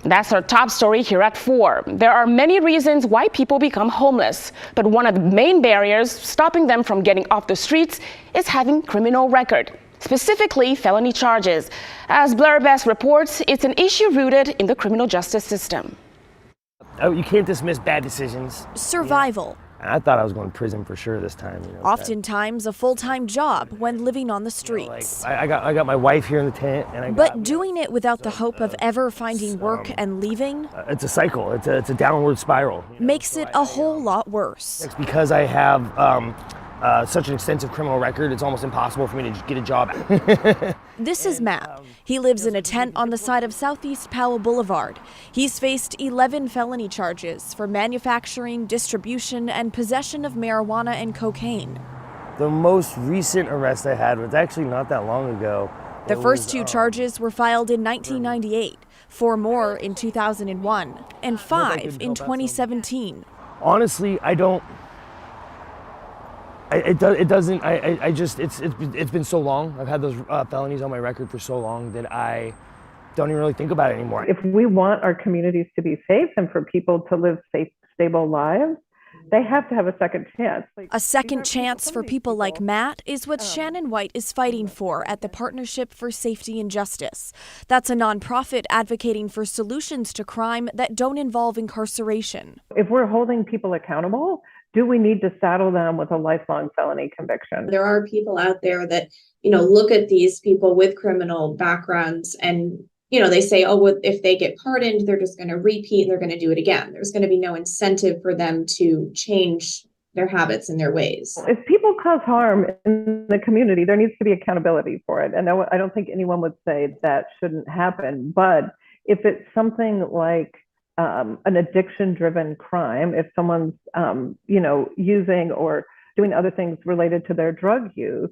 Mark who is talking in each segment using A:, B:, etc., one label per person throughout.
A: That's our top story here at 4. There are many reasons why people become homeless, but one of the main barriers stopping them from getting off the streets is having criminal record, specifically felony charges. As Blair Best reports, it's an issue rooted in the criminal justice system.
B: You can't dismiss bad decisions.
C: Survival.
B: I thought I was going to prison for sure this time.
C: Oftentimes a full-time job when living on the streets.
B: I got my wife here in the tent, and
C: but doing it without the hope of ever finding work and leaving.
B: It's a cycle. It's a downward spiral.
C: Makes it a whole lot worse.
B: It's because I have such an extensive criminal record. It's almost impossible for me to get a job.
C: This is Matt. He lives in a tent on the side of Southeast Powell Boulevard. He's faced 11 felony charges for manufacturing, distribution, and possession of marijuana and cocaine.
B: The most recent arrest I had was actually not that long ago.
C: The first 2 charges were filed in 1998, 4 more in 2001, and 5 in 2017.
B: Honestly, I don't. It's been so long. I've had those felonies on my record for so long that I don't even really think about it anymore.
D: If we want our communities to be safe and for people to live safe, stable lives, they have to have a second chance.
C: A second chance for people like Matt is what Shannon White is fighting for at the Partnership for Safety and Justice. That's a nonprofit advocating for solutions to crime that don't involve incarceration.
D: If we're holding people accountable, do we need to saddle them with a lifelong felony conviction?
E: There are people out there that, look at these people with criminal backgrounds and, they say, oh, well, if they get pardoned, they're just going to repeat and they're going to do it again. There's going to be no incentive for them to change their habits and their ways.
D: If people cause harm in the community, there needs to be accountability for it. And I don't think anyone would say that shouldn't happen. But if it's something like an addiction-driven crime, if someone's, using or doing other things related to their drug use,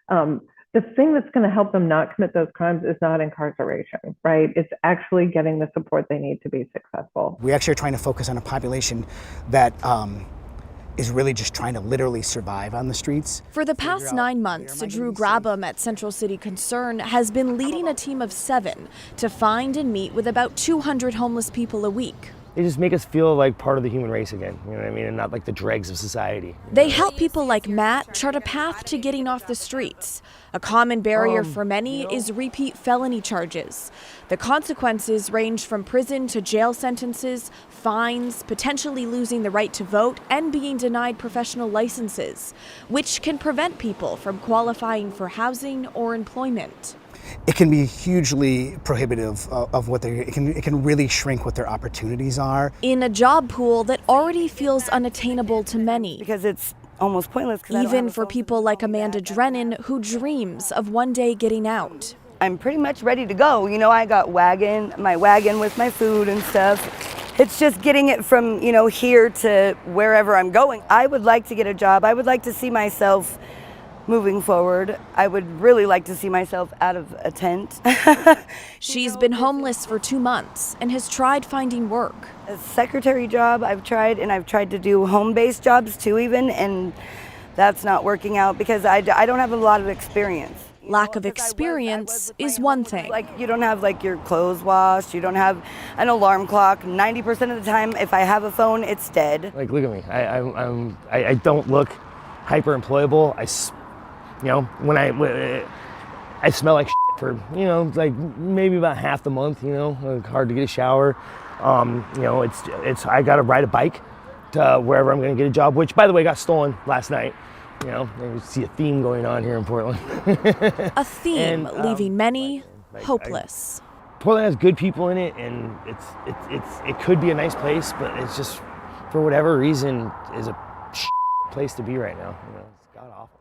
D: the thing that's going to help them not commit those crimes is not incarceration, right? It's actually getting the support they need to be successful.
F: We actually are trying to focus on a population that is really just trying to literally survive on the streets.
C: For the past 9 months, Drew Grabham at Central City Concern has been leading a team of 7 to find and meet with about 200 homeless people a week.
B: They just make us feel like part of the human race again, you know what I mean, and not like the dregs of society.
C: They help people like Matt chart a path to getting off the streets. A common barrier for many is repeat felony charges. The consequences range from prison to jail sentences, fines, potentially losing the right to vote, and being denied professional licenses, which can prevent people from qualifying for housing or employment.
F: It can be hugely prohibitive of what it can really shrink what their opportunities are.
C: In a job pool that already feels unattainable to many.
G: Because it's almost pointless.
C: Even for people like Amanda Drennan, who dreams of one day getting out.
G: I'm pretty much ready to go. I got my wagon with my food and stuff. It's just getting it from, here to wherever I'm going. I would like to get a job. I would like to see myself moving forward. I would really like to see myself out of a tent.
C: She's been homeless for 2 months and has tried finding work.
G: A secretary job I've tried, and I've tried to do home-based jobs too even, and that's not working out because I don't have a lot of experience.
C: Lack of experience is one thing.
G: Like, you don't have your clothes washed, you don't have an alarm clock. 90% of the time, if I have a phone, it's dead.
B: Like, look at me. I don't look hyper employable. When I smell like shit for, like maybe about half the month, hard to get a shower. I got to ride a bike to wherever I'm going to get a job, which, by the way, got stolen last night. You see a theme going on here in Portland.
C: A theme leaving many hopeless.
B: Portland has good people in it, and it could be a nice place, but it's just, for whatever reason, is a place to be right now. It's god awful.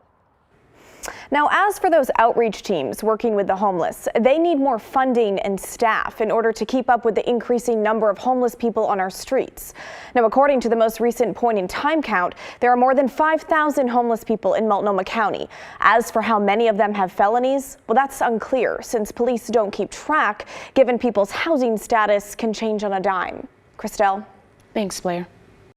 H: Now, as for those outreach teams working with the homeless, they need more funding and staff in order to keep up with the increasing number of homeless people on our streets. Now, according to the most recent point-in-time count, there are more than 5,000 homeless people in Multnomah County. As for how many of them have felonies, well, that's unclear since police don't keep track, given people's housing status can change on a dime. Christelle?
A: Thanks, Blair.